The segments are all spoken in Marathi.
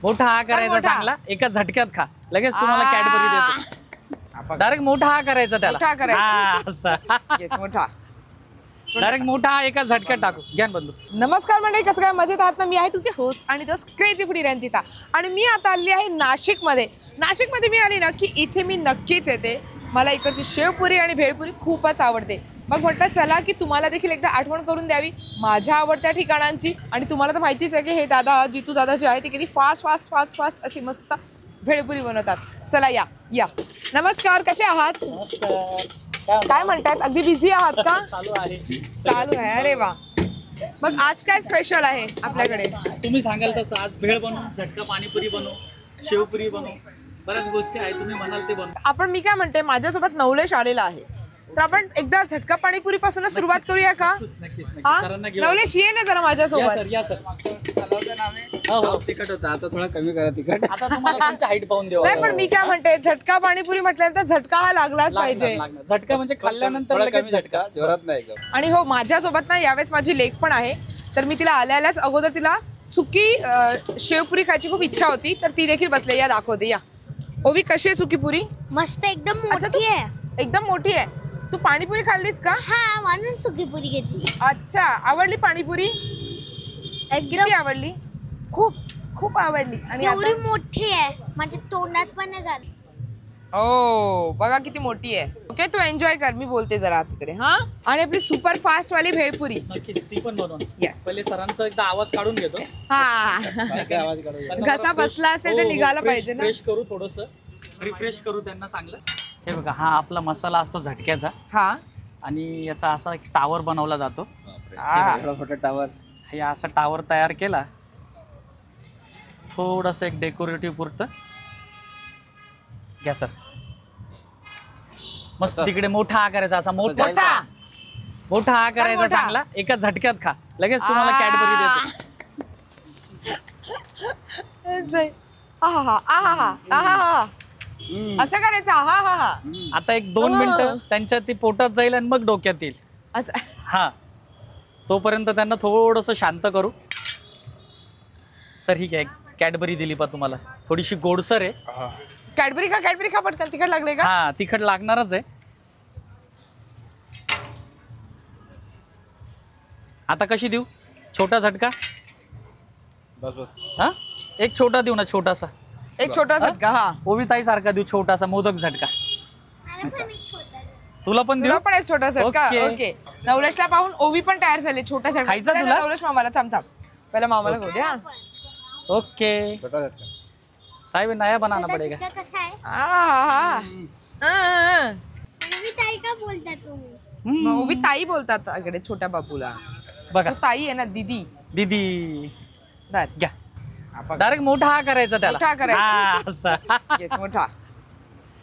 मोठा हा करायचा चांगला, एका झटक्यात खा, लगेच तुम्हाला कॅडबरी देतो. डायरेक्ट मोठा हा करायचा त्याला. मोठा डायरेक्ट मोठा एका झटक्यात टाकू. घ्या बंधू. नमस्कार मंडळी, कसं काय मजेत आहात ना? मी आहे तुमचे होस्ट आणि द क्रेझी फूडी रंजिता आणि मी आता आली आहे नाशिकमध्ये. नाशिकमध्ये मी आली ना की इथे मी नक्कीच येते. मला इकडची शेवपुरी आणि भेळपुरी खूपच आवडते. मग म्हटलं चला की तुम्हाला देखील एकदा आठवण करून द्यावी माझ्या आवडत्या ठिकाणांची. आणि तुम्हाला तर माहितीच आहे की हे दादा जितू दादा जे आहे ते किती फास्ट अशी मस्त भेळपुरी बनवतात. चला या या. नमस्कार, कसे आहात? काय म्हणतात? अगदी बिझी आहात का? चालू आहे. अरे वा. मग आज काय स्पेशल आहे आपल्याकडे? तुम्ही सांगाल तसं आज भेळ बनवू, झटका पाणीपुरी बनवू, शेवपुरी बनवू, बऱ्याच गोष्टी आहे तुम्ही म्हणाल ते बनवू. मी काय म्हणते, माझ्यासोबत नवलेश आलेला आहे, तर आपण एकदा झटका पाणीपुरी पासून सुरुवात करूया का? नवलेश ये ना जरा माझ्यासोबत. तिखट होता, आता थोडा कमी करा तिखट. आता तुम्हाला तुमची हाईट पाहून देऊ. नाही पण मी काय म्हणते, झटका पाणीपुरी म्हटल्यानंतर झटका हा लागलाच पाहिजे. झटका म्हणजे खाल्ल्यानंतर लगेच झटका, जोरात नाही. आणि हो, माझ्यासोबत ना यावेळेस माझी लेक पण आहे, तर मी तिला आल्यालाच अगोदर तिला सुकी शेवपुरी खायची खूप इच्छा होती, तर ती देखील बसले. या दाखवते. या ओवी, कशी आहे सुकी पुरी? मस्त, एकदम मोठी आहे. एकदम मोठी आहे. तू पाणीपुरी खाल्लीस का? हा, म्हणून सुकी पुरी घेतली. अच्छा, आवडली पाणीपुरी? किती आवडली? खूप खूप आवडली. आणि एवढी मोठी आहे, माझ्या तोंडात पण नाही झाली. हो बघा किती मोठी आहे. ओके, तू एन्जॉय कर, मी बोलते जरा तिकडे. हा, आणि आपली सुपर फास्ट वाली भेळपुरी नक्कीच ती पण बनवून. Yes. पहिले सरांचा एकदा आवाज काढून घेतो. हा, आवाज काढू. घसा बसला असेल तर निघाला पाहिजे ना. फ्रेश करू, थोडस रिफ्रेश करू त्यांना चांगलं. हे बघा, हा आपला मसाला असतो झटक्याचा. हा, आणि याचा असा एक टावर बनवला जातो. टावर. हे असा टावर तयार केला, थोडस एक डेकोरेटिव्ह पुरतं. घ्या सर. मस्त. तिकडे मोठा हा करायचा, असा मोठा हा करायचा चांगला, एका झटक्यात खा, लगेच तुम्हाला कॅडबरी देतो. असं करायचं. हा हा हा. आता एक 2 मिनिटं त्यांच्या ती पोटात जाईल आणि मग डोक्यात येईल. अच्छा, हा, तोपर्यंत त्यांना थोडस शांत करू. सर ही काय कॅडबरी दिली पा तुम्हाला, थोडीशी गोडसर आहे. कॅडबरी खा पटकन. तिखट लागले का? हा, तिखट लागणारच आहे. आता कशी देऊ? छोटा झटका. हा, एक छोटा देऊ ना, छोटासा. एक छोटा झटका. हा, ओविताई सारखा देऊ, छोटासा मोदक झटका. तुला पण देऊ? तुला पण एक छोटा झटका. ओके. ओके. नवलेशला पाहून ओवी पण तयार झाली. छोटा झटका खायचा तुला? नवलेश मामाला. थांब पहिला मामाला खाऊ दे. हा, ओके. साहेब नया बनाना पडेगा. कसा आहे? ताई का बोलतात तुम्ही? ओवी ताई बोलतात इकडे छोट्या बाबूला. बघा, तो ताई आहे ना, दीदी. दीदी. धर. घ्या. डायरेक्ट मोठा हा करायचा त्याला. मोठा करायचा. करायचा. येस, मोठा.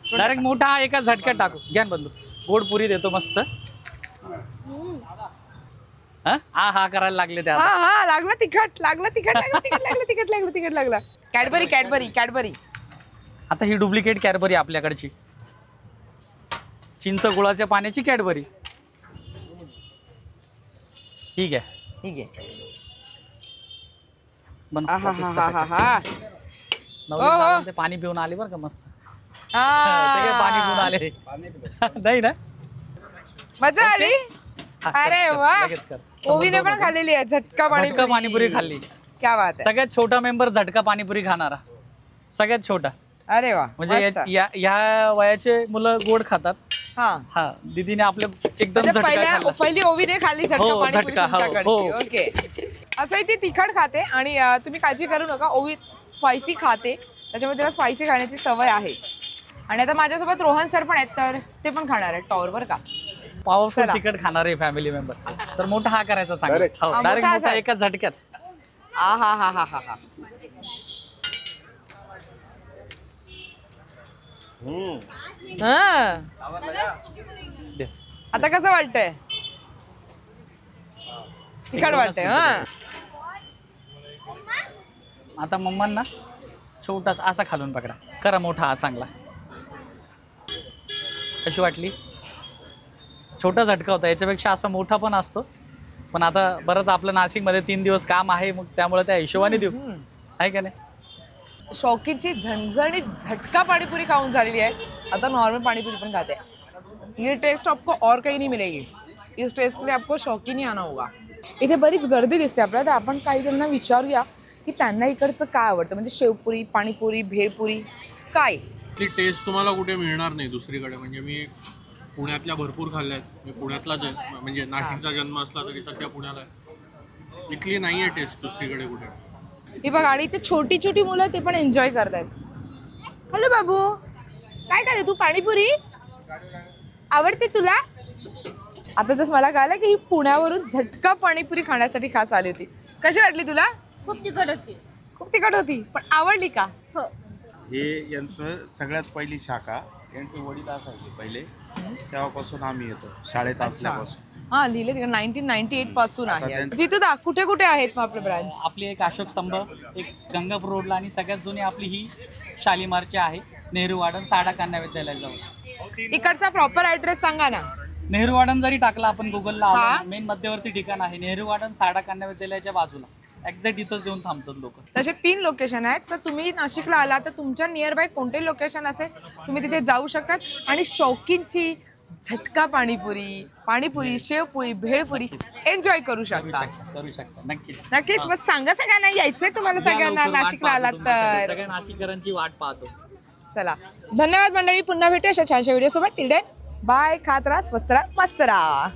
डायरेक्ट मोठा हा एका झटक्यात टाकू. घ्या बंधू. गोड पुरी देतो मस्त. हा करायला लागले त्या. हा लागला तिखट. कॅडबरी. आता ही डुप्लिकेट कॅडबरी आपल्याकडची, चिंच गुळाच्या पाण्याची कॅडबरी. ठीक आहे. पाणी पिऊन आले बरं का, मस्त. पाणी पिऊन आले. नाही ना, मजा आली. अरे वा. ओवीने पण खाल्लेली आहे झटका पाणीपुरी खाल्ली. क्या बात आहे. सगळ्यात छोटा मेंबर झटका पाणीपुरी खाणारा, सगळ्यात छोटा. अरे वा. म्हणजे या वयाचे मुलं गोड खातात. हा, दीदीने आपले एकदम पहिली ओवीने खाल्ली झटका पाणीपुरी तुमच्याकडची. ओके. असंही ती तिखट खाते आणि तुम्ही काळजी करू नका, ओवी स्पायसी खाते, त्याच्यामुळे तिला स्पायसी खाण्याची सवय आहे. आणि आता माझ्यासोबत रोहन सर पण आहेत, तर ते पण खाणार आहेत टॉवर वर का. पॉवरफुल तिखट खाणारे फॅमिली मेंबर. सर मोठा हा करायचा चांगला. डायरेक्ट मोठा एका झटक्यात. हा. आता कसं वाटतंय? तिखट वाटतंय. आता मम्मांना छोटाच असा खालून पकडा, करा मोठा हा चांगला. कशी वाटली? छोटा झटका होता, याच्यापेक्षा असा मोठा पण असतो, पण आता बरंच आपलं नाशिकमध्ये 3 दिवस काम आहे, मग त्यामुळे त्या हिशोबाने देऊ, आहे का नाही? शौकीची झणझणीत झटका पाणीपुरी खाऊन झालेली आहे. आता नॉर्मल पाणीपुरी पण खाते. ये टेस्ट आपको और कहीं नहीं मिलेगी. इस टेस्ट के लिए आपको शौकीन ही आना होगा. इथे बरीच गर्दी दिसते आपल्याला, तर आपण काही जणांना विचारूया की त्यांना इकडचं काय आवडतं, म्हणजे शेवपुरी, पाणीपुरी, भेळपुरी काय. ती टेस्ट तुम्हाला कुठे मिळणार नाही दुसरीकडे. म्हणजे मी पुण्यातल्या भरपूर खाल्ल्या आहेत. मी पुण्यातलाच आहे, म्हणजे नाशिकचा जन्म असला तरी सध्या पुण्याला आहे. इथली नाही आहे टेस्ट दुसरीकडे कुठे. हे बघ, आणि इथे छोटी छोटी मुलं ते पण एन्जॉय करतायत. हॅलो बाबू, काय करते तू? पाणीपुरी आवडते तुला? आता जसं मला कळलं की ही पुण्यावरून झटका पाणीपुरी खाण्यासाठी खास आली होती. कशी वाटली तुला? खूप तिखट होती. खूप तिखट होती, पण आवडली का? हो. हे यांचं सगळ्यात पहिली शाखा यांचे वडील असायचे पहिले, तेव्हापासून आम्ही येतो शाळेत असल्यापासून. हा, लिहिले तिकडे 1998 पासून आहे. त्यांचं- जितू दा, कुठे कुठे आहेत मग आपले ब्रांच? आपली एक अशोक स्तंभ, एक गंगापूर रोडला, आणि सगळ्यात जुनी आपली ही शालीमारची आहे, नेहरू वाडन, साडा कन्या विद्यालयाजवळ. इकडचा प्रॉपर ऍड्रेस सांगा ना. नेहरू वाडन जरी टाकला आपण गुगलला, हा. मेन मध्यवर्ती ठिकाण आहे नेहरू वाडन, साडा कन्या विद्यालयाच्या बाजूला. एक्झॅक्ट इथंच येऊन थांबतात लोक. तसे 3 लोकेशन आहेत. तर तुम्ही नाशिकला आला तर तुमच्या नियर बाय कोणतेही लोकेशन असेल तुम्ही तिथे जाऊ शकतात आणि शौकींची झटका पाणीपुरी, शेवपुरी, भेळपुरी एन्जॉय करू शकता. करू शकता नक्कीच. नक्कीच. मग सांगा सगळ्यांना, यायचंय तुम्हाला सगळ्यांना लवकर वाट नाशिकला पाहतो आलात तुमच्यासाठी. तर. सगळ्या नाशिककरांची वाट पाहतो. चला, धन्यवाद मंडळी. पुन्हा भेटू अशा छानशा व्हिडिओ सोबत. Till then bye. खात राहा, स्वस्त राहा, मस्त राहा.